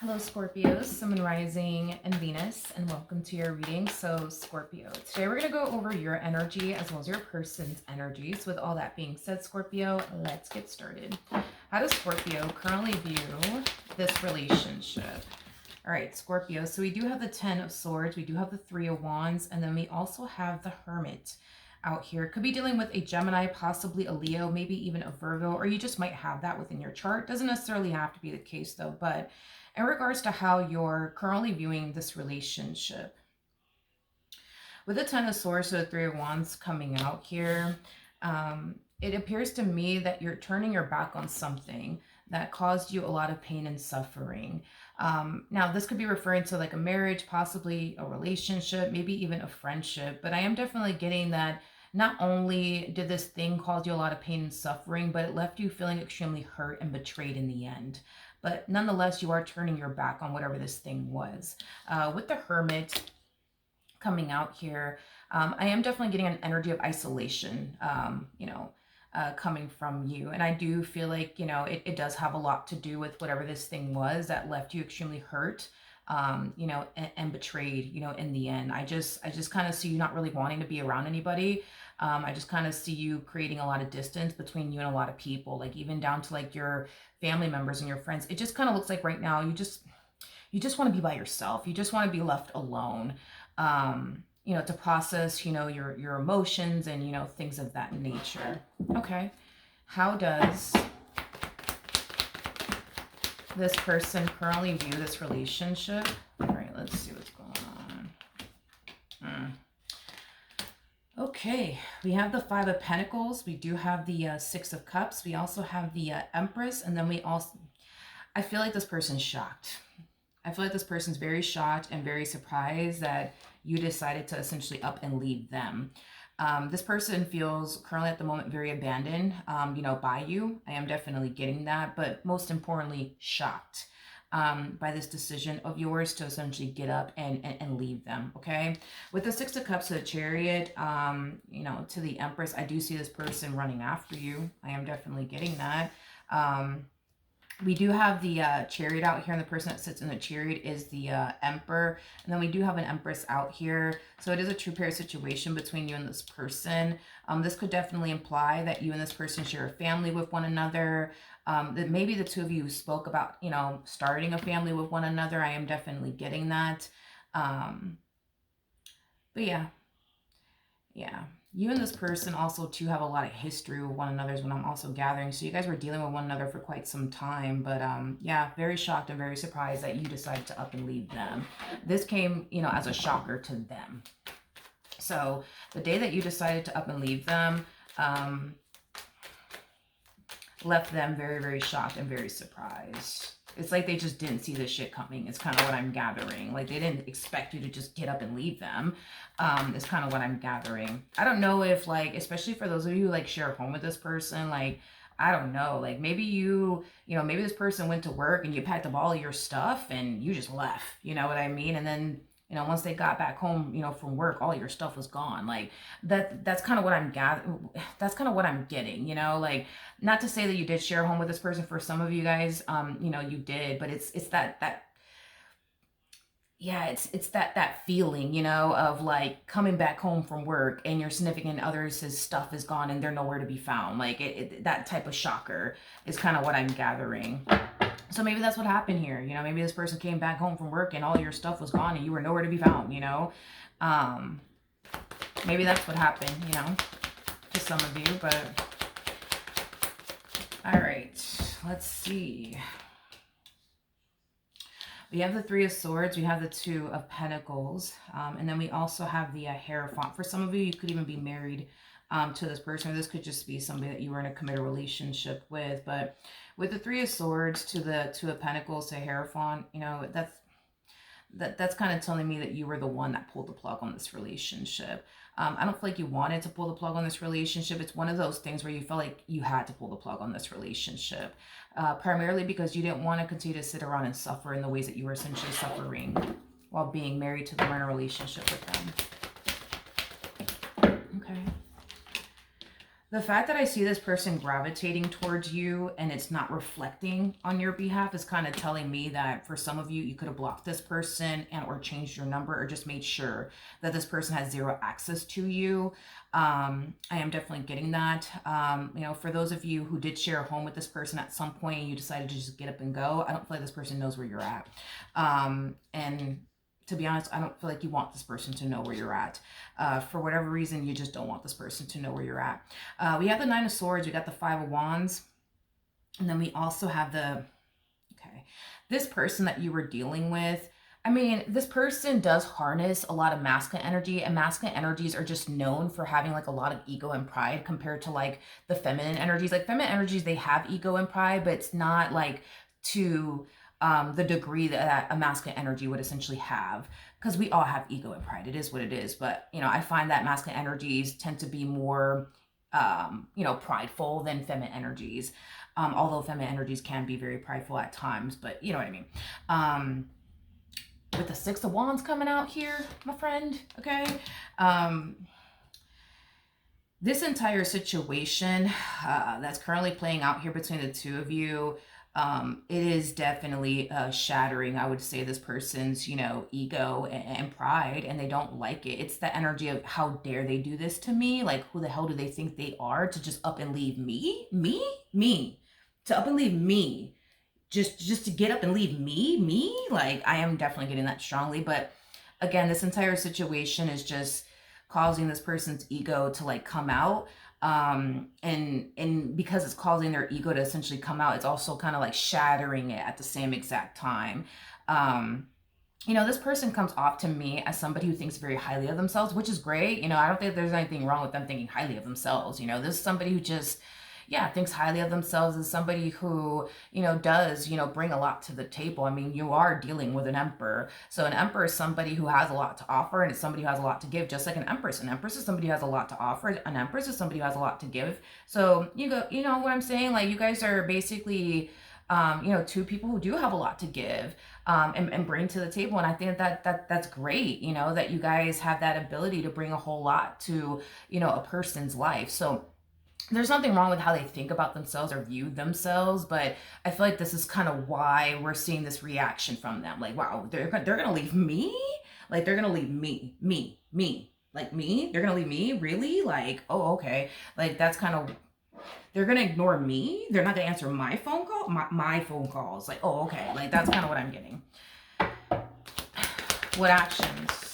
Hello Scorpios, Sun, Rising, and Venus, and welcome to your reading. So Scorpio, today we're going to go over your energy as well as your person's energy. So with all that being said, Scorpio, let's get started. How does Scorpio currently view this relationship? All right, Scorpio, so we do have the 10 of Swords, we do have the 3 of Wands, and then we also have the Hermit out here. Could be dealing with a Gemini, possibly a Leo, maybe even a Virgo, or you just might have that within your chart. Doesn't necessarily have to be the case though, but in regards to how you're currently viewing this relationship, with the 10 of Swords, so the 3 of Wands coming out here, it appears to me that you're turning your back on something that caused you a lot of pain and suffering. Now, this could be referring to like a marriage, possibly a relationship, maybe even a friendship, but I am definitely getting that not only did this thing cause you a lot of pain and suffering, but it left you feeling extremely hurt and betrayed in the end. But nonetheless, you are turning your back on whatever this thing was. With the Hermit coming out here, I am definitely getting an energy of isolation, coming from you. And I do feel like, it does have a lot to do with whatever this thing was that left you extremely hurt, and betrayed, in the end. I just kind of see you not really wanting to be around anybody. I just kind of see you creating a lot of distance between you and a lot of people, like even down to like your family members and your friends. It just kind of looks like right now you just want to be by yourself. You just want to be left alone, to process, your emotions and, things of that nature. Okay. How does this person currently view this relationship? All right, let's see what's going on. Okay, we have the 5 of Pentacles. We do have the 6 of Cups. We also have the Empress. And then I feel like this person's shocked. I feel like this person's very shocked and very surprised that you decided to essentially up and leave them. This person feels currently at the moment very abandoned, by you. I am definitely getting that, but most importantly, shocked by this decision of yours to essentially get up and leave them, okay? With the 6 of Cups to the Chariot, to the Empress, I do see this person running after you. I am definitely getting that. We do have the Chariot out here, and the person that sits in the Chariot is the Emperor. And then we do have an Empress out here. So it is a true pair situation between you and this person. This could definitely imply that you and this person share a family with one another. That maybe the two of you spoke about, starting a family with one another. I am definitely getting that. But yeah. You and this person also too have a lot of history with one another is what I'm also gathering. So you guys were dealing with one another for quite some time. But very shocked and very surprised that you decided to up and leave them. This came, as a shocker to them. So the day that you decided to up and leave them, left them very, very shocked and very surprised. It's like they just didn't see this shit coming. It's kind of what I'm gathering. Like they didn't expect you to just get up and leave them. It's kind of what I'm gathering. I don't know if like, especially for those of you who like share a home with this person, like, I don't know, like maybe maybe this person went to work and you packed up all of your stuff and you just left, you know what I mean? And then, once they got back home, from work, all your stuff was gone. Like that's kind of what I'm gathering. That's kind of what I'm getting, like not to say that you did share a home with this person. For some of you guys, you did, but it's that feeling, of like coming back home from work and your significant other's stuff is gone and they're nowhere to be found. Like that type of shocker is kind of what I'm gathering. So maybe that's what happened here. Maybe this person came back home from work and all your stuff was gone and you were nowhere to be found, maybe that's what happened, to some of you. But all right, let's see. We have the 3 of Swords, we have the 2 of Pentacles, and then we also have the Hierophant. For some of you, you could even be married to this person, or this could just be somebody that you were in a committed relationship with. But with the 3 of Swords to the 2 of Pentacles to Hierophant, that's kind of telling me that you were the one that pulled the plug on this relationship. I don't feel like you wanted to pull the plug on this relationship. It's one of those things where you felt like you had to pull the plug on this relationship, primarily because you didn't want to continue to sit around and suffer in the ways that you were essentially suffering while being married to them or in a relationship with them. Okay. The fact that I see this person gravitating towards you and it's not reflecting on your behalf is kind of telling me that for some of you, you could have blocked this person and or changed your number or just made sure that this person has zero access to you. I am definitely getting that. You know, for those of you who did share a home with this person at some point and you decided to just get up and go, I don't feel like this person knows where you're at. And to be honest, I don't feel like you want this person to know where you're at. For whatever reason, you just don't want this person to know where you're at. We have the Nine of Swords, we got the Five of Wands, and then we also have this person that you were dealing with. I mean, this person does harness a lot of masculine energy, and masculine energies are just known for having like a lot of ego and pride compared to like the feminine energies. Like feminine energies, they have ego and pride, but it's not like to the degree that a masculine energy would essentially have, because we all have ego and pride. It is what it is. But, you know, I find that masculine energies tend to be more, you know, prideful than feminine energies. Although feminine energies can be very prideful at times, but you know what I mean. With the Six of Wands coming out here, my friend, okay? This entire situation that's currently playing out here between the two of you, it is definitely shattering, I would say, this person's, you know, ego and pride, and they don't like it. It's the energy of how dare they do this to me? Like, who the hell do they think they are to just up and leave me? To up and leave me. Just to get up and leave me? Like, I am definitely getting that strongly. But again, this entire situation is just causing this person's ego to like come out. And because it's causing their ego to essentially come out, it's also kind of like shattering it at the same exact time. You know, this person comes off to me as somebody who thinks very highly of themselves, which is great. You know, I don't think there's anything wrong with them thinking highly of themselves. You know, this is somebody who just, yeah, thinks highly of themselves, is somebody who, you know, does, you know, bring a lot to the table. I mean, you are dealing with an emperor. So an emperor is somebody who has a lot to offer, and it's somebody who has a lot to give, just like an empress. An empress is somebody who has a lot to offer. An empress is somebody who has a lot to give. So you know what I'm saying? Like, you guys are basically, you know, two people who do have a lot to give, and bring to the table. And I think that's great, you know, that you guys have that ability to bring a whole lot to, you know, a person's life. So there's nothing wrong with how they think about themselves or view themselves, but I feel like this is kind of why we're seeing this reaction from them. Like, wow, they're gonna leave me? Like, they're gonna leave me. Like, me? They're gonna leave me? Really? Like, oh, okay. Like, that's kind of, they're gonna ignore me? They're not gonna answer my phone call? My phone calls. Like, oh, okay. Like, that's kind of what I'm getting. What actions?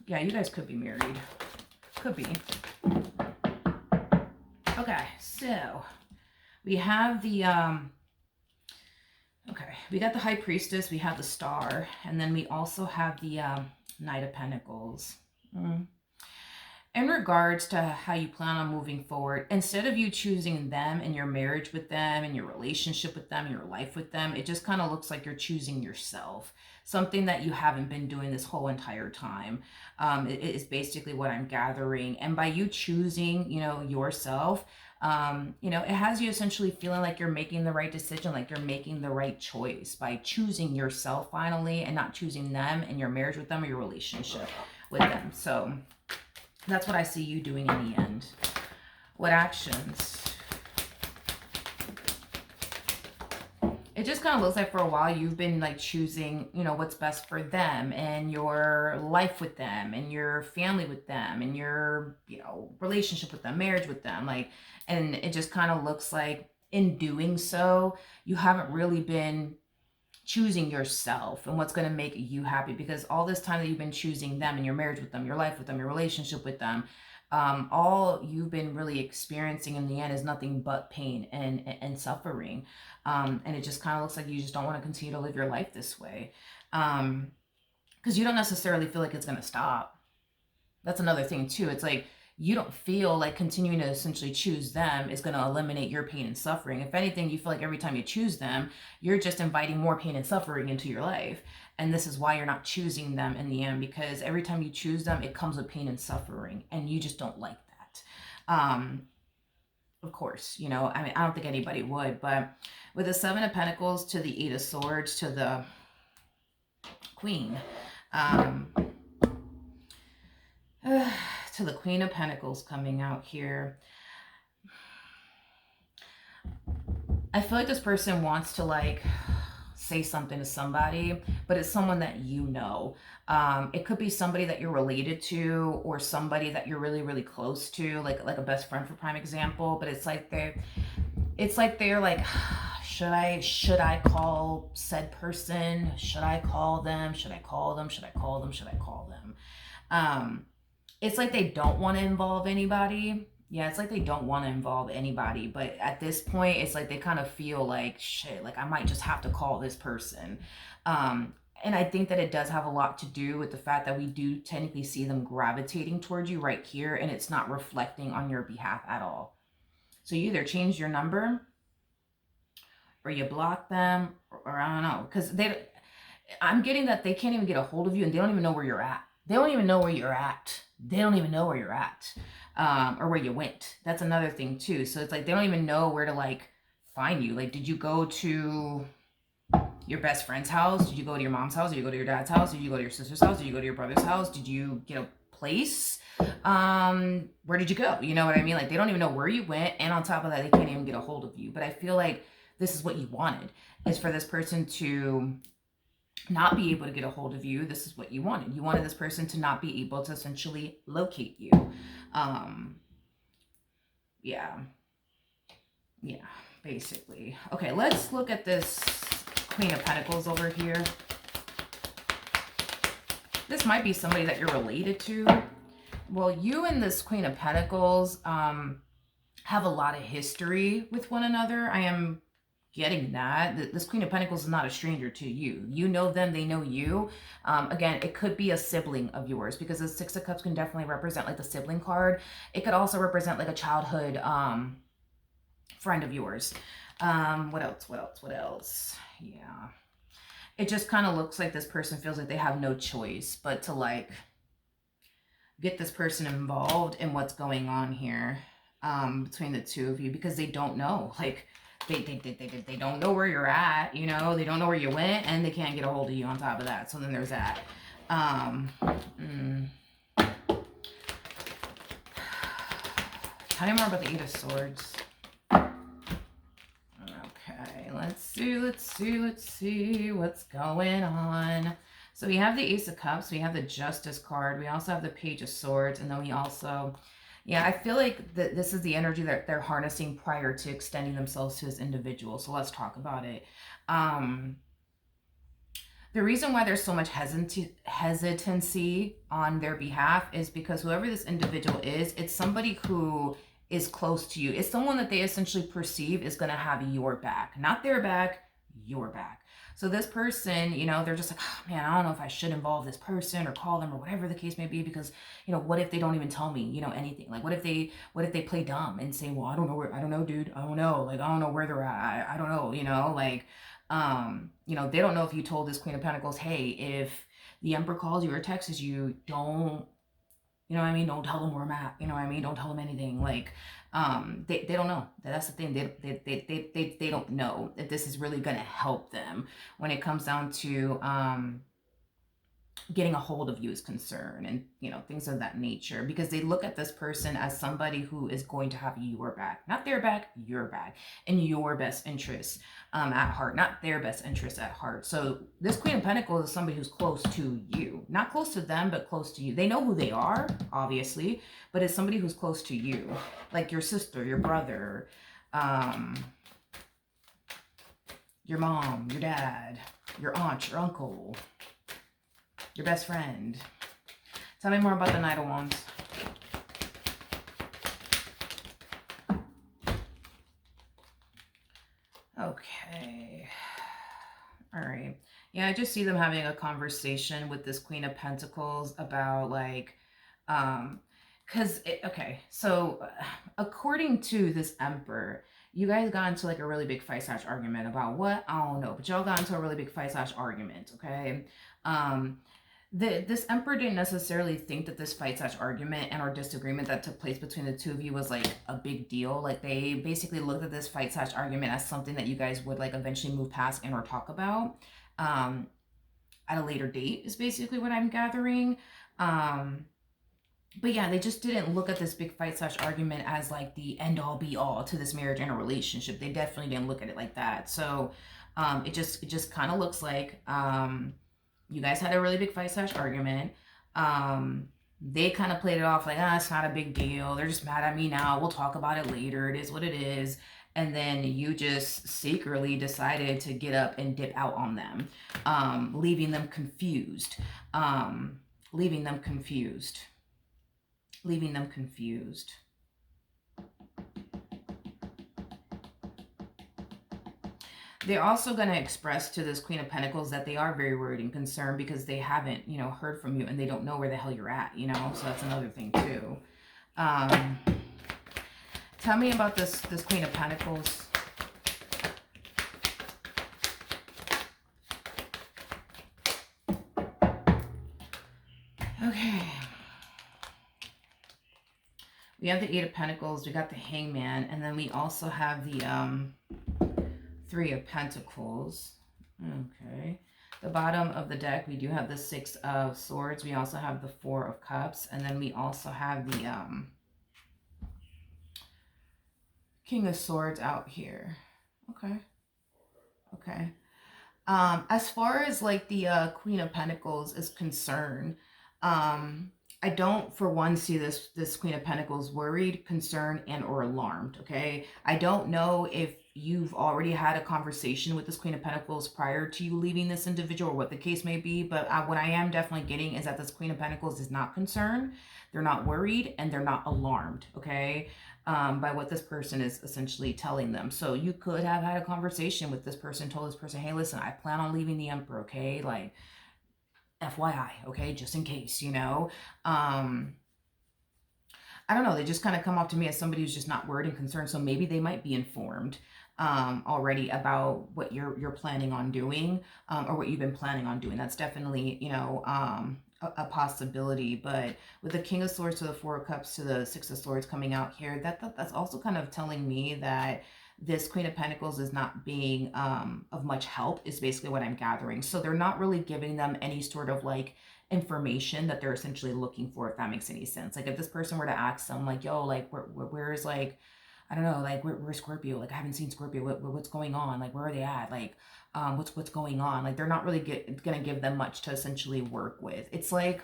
Yeah, you guys could be married. Could be. Okay, so we have the, we got the High Priestess, we have the Star, and then we also have the Knight of Pentacles. In regards to how you plan on moving forward, instead of you choosing them and your marriage with them and your relationship with them, your life with them, it just kind of looks like you're choosing yourself. Something that you haven't been doing this whole entire time. It is basically what I'm gathering. And by you choosing, you know, yourself, you know, it has you essentially feeling like you're making the right decision, like you're making the right choice by choosing yourself finally, and not choosing them and your marriage with them or your relationship with them. So that's what I see you doing in the end. What actions? It just kind of looks like for a while you've been like choosing, you know, what's best for them and your life with them and your family with them and your, you know, relationship with them, marriage with them. Like, and it just kind of looks like in doing so, you haven't really been choosing yourself and what's going to make you happy, because all this time that you've been choosing them and your marriage with them, your life with them, your relationship with them, all you've been really experiencing in the end is nothing but pain and suffering. And it just kind of looks like you just don't want to continue to live your life this way, because you don't necessarily feel like it's going to stop. That's another thing too. It's like you don't feel like continuing to essentially choose them is going to eliminate your pain and suffering. If anything, you feel like every time you choose them, you're just inviting more pain and suffering into your life. And this is why you're not choosing them in the end, because every time you choose them, it comes with pain and suffering, and you just don't like that. Of course, you know, I mean, I don't think anybody would, but with the Seven of Pentacles to the Eight of Swords to the Queen, to the Queen of Pentacles coming out here. I feel like this person wants to like say something to somebody, but it's someone that you know. It could be somebody that you're related to, or somebody that you're really, really close to, like a best friend for prime example. But it's like they're like, should I call said person? Should I call them? Should I call them? Should I call them? Should I call them? It's like they don't want to involve anybody. Yeah, it's like they don't want to involve anybody, but at this point, it's like they kind of feel like shit, like I might just have to call this person. And I think that it does have a lot to do with the fact that we do technically see them gravitating towards you right here, and it's not reflecting on your behalf at all. So you either change your number, or you block them, or I don't know, because I'm getting that they can't even get a hold of you, and they don't even know where you're at. They don't even know where you're at. They don't even know where you're at, or where you went. That's another thing too. So it's like they don't even know where to like find you. Like, did you go to your best friend's house? Did you go to your mom's house? Did you go to your dad's house? Did you go to your sister's house? Did you go to your brother's house? Did you get a place? Where did you go? You know what I mean? Like, they don't even know where you went, and on top of that, they can't even get a hold of you. But I feel like this is what you wanted, is for this person to not be able to get a hold of you. This is what you wanted. You wanted this person to not be able to essentially locate you. Yeah, basically. Okay, let's look at this Queen of Pentacles over here. This might be somebody that you're related to. Well, you and this Queen of Pentacles have a lot of history with one another. I am getting that. This Queen of Pentacles is not a stranger to you. You know them, they know you. Again, it could be a sibling of yours, because the Six of Cups can definitely represent like the sibling card. It could also represent like a childhood friend of yours. What else? Yeah. It just kind of looks like this person feels like they have no choice but to like get this person involved in what's going on here between the two of you, because they don't know. Like, they don't know where you're at, you know, they don't know where you went, and they can't get a hold of you on top of that. So then there's that. Tell me more about the Eight of Swords. Okay, let's see what's going on. So we have the Ace of Cups, we have the Justice card, we also have the Page of Swords, and then we also, yeah, I feel like this is the energy that they're harnessing prior to extending themselves to this individual. So let's talk about it. The reason why there's so much hesitancy on their behalf is because whoever this individual is, it's somebody who is close to you. It's someone that they essentially perceive is going to have your back. Not their back, your back. So this person, you know, they're just like, oh, man, I don't know if I should involve this person or call them or whatever the case may be, because, you know, what if they don't even tell me, you know, anything? Like, what if they play dumb and say, well, I don't know, dude. I don't know. Like, I don't know where they're at. I don't know, you know, like, you know, they don't know if you told this Queen of Pentacles, hey, if the Emperor calls you or texts you, don't, you know what I mean? Don't tell them where I'm at. You know what I mean? Don't tell them anything. Like, they don't know. That's the thing. They don't know if this is really going to help them when it comes down to getting a hold of you is concerned, and, you know, things of that nature, because they look at this person as somebody who is going to have your back, not their back, your back, and your best interests at heart, not their best interests at heart. So this Queen of Pentacles is somebody who's close to you, not close to them, but close to you. They know who they are, obviously, but it's somebody who's close to you, like your sister, your brother, your mom, your dad, your aunt, your uncle, your best friend. Tell me more about the Knight of Wands. Okay. All right. Yeah, I just see them having a conversation with this Queen of Pentacles about like, okay, so according to this Emperor, you guys got into like a really big fight/argument about what? I don't know, but y'all got into a really big fight/argument, okay? This Emperor didn't necessarily think that this fight/argument and or disagreement that took place between the two of you was like a big deal. Like, they basically looked at this fight/argument as something that you guys would like eventually move past and or talk about at a later date, is basically what I'm gathering. But yeah, they just didn't look at this big fight slash argument as like the end all be all to this marriage and a relationship. They definitely didn't look at it like that. So it just kind of looks like you guys had a really big fight slash argument. They kind of played it off like, ah, it's not a big deal. They're just mad at me now. We'll talk about it later. It is what it is. And then you just secretly decided to get up and dip out on them, leaving them confused. Leaving them confused. Leaving them confused. They're also going to express to this Queen of Pentacles that they are very worried and concerned because they haven't, you know, heard from you and they don't know where the hell you're at, you know? So that's another thing too. Tell me about this Queen of Pentacles. Okay. We have the Eight of Pentacles, we got the Hangman, and then we also have the Three of Pentacles. Okay. The bottom of the deck, we do have the Six of Swords. We also have the Four of Cups, and then we also have the King of Swords out here. Okay. Okay. As far as like the Queen of Pentacles is concerned, I don't, for one, see this Queen of Pentacles worried, concerned, and or alarmed, okay? I don't know if you've already had a conversation with this Queen of Pentacles prior to you leaving this individual or what the case may be, but what I am definitely getting is that this Queen of Pentacles is not concerned, they're not worried, and they're not alarmed, okay? By what this person is essentially telling them. So you could have had a conversation with this person, told this person, hey, listen, I plan on leaving the Emperor, okay? Like, FYI, okay, just in case, you know. I don't know, they just kind of come off to me as somebody who's just not worried and concerned, so maybe they might be informed already about what you're planning on doing, or what you've been planning on doing. That's definitely, you know, a possibility. But with the King of Swords to the Four of Cups to the Six of Swords coming out here, that's also kind of telling me that this Queen of Pentacles is not being of much help, is basically what I'm gathering. So they're not really giving them any sort of like information that they're essentially looking for, if that makes any sense. Like if this person were to ask them like, yo, like where's like, I don't know, like where's Scorpio? Like I haven't seen Scorpio. What's going on? Like where are they at? Like what's going on? Like they're not really gonna give them much to essentially work with. It's like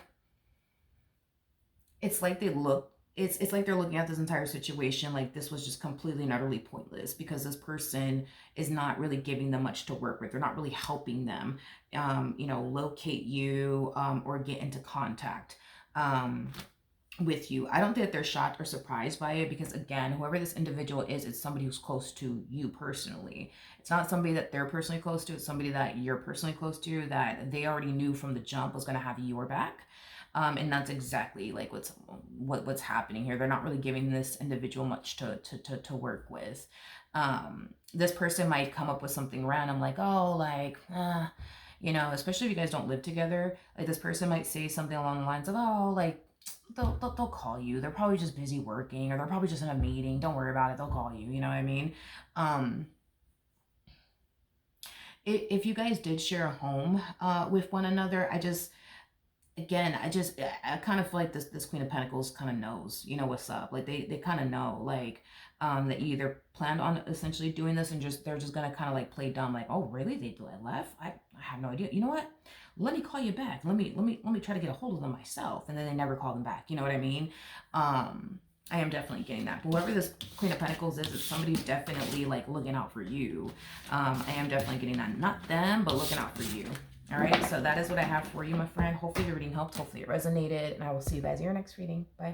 they look, it's like they're looking at this entire situation like this was just completely and utterly pointless because this person is not really giving them much to work with. They're not really helping them, you know, locate you or get into contact with you. I don't think that they're shocked or surprised by it because, again, whoever this individual is, it's somebody who's close to you personally. It's not somebody that they're personally close to. It's somebody that you're personally close to, that they already knew from the jump was going to have your back. And that's exactly like what's happening here. They're not really giving this individual much to work with. This person might come up with something random like, oh, like, you know, especially if you guys don't live together, like this person might say something along the lines of, oh, like, they'll call you. They're probably just busy working, or they're probably just in a meeting. Don't worry about it. They'll call you. You know what I mean? If you guys did share a home with one another, I kind of feel like this Queen of Pentacles kind of knows, you know, what's up. Like they kind of know, like, that you either planned on essentially doing this and they're just gonna kind of like play dumb, like, oh really, they left? I have no idea. You know what? Let me call you back. Let me try to get a hold of them myself. And then they never call them back. You know what I mean? I am definitely getting that. But whoever this Queen of Pentacles is, it's somebody who's definitely like looking out for you. I am definitely getting that. Not them, but looking out for you. All right, so that is what I have for you, my friend. Hopefully the reading helped. Hopefully it resonated. And I will see you guys in your next reading. Bye.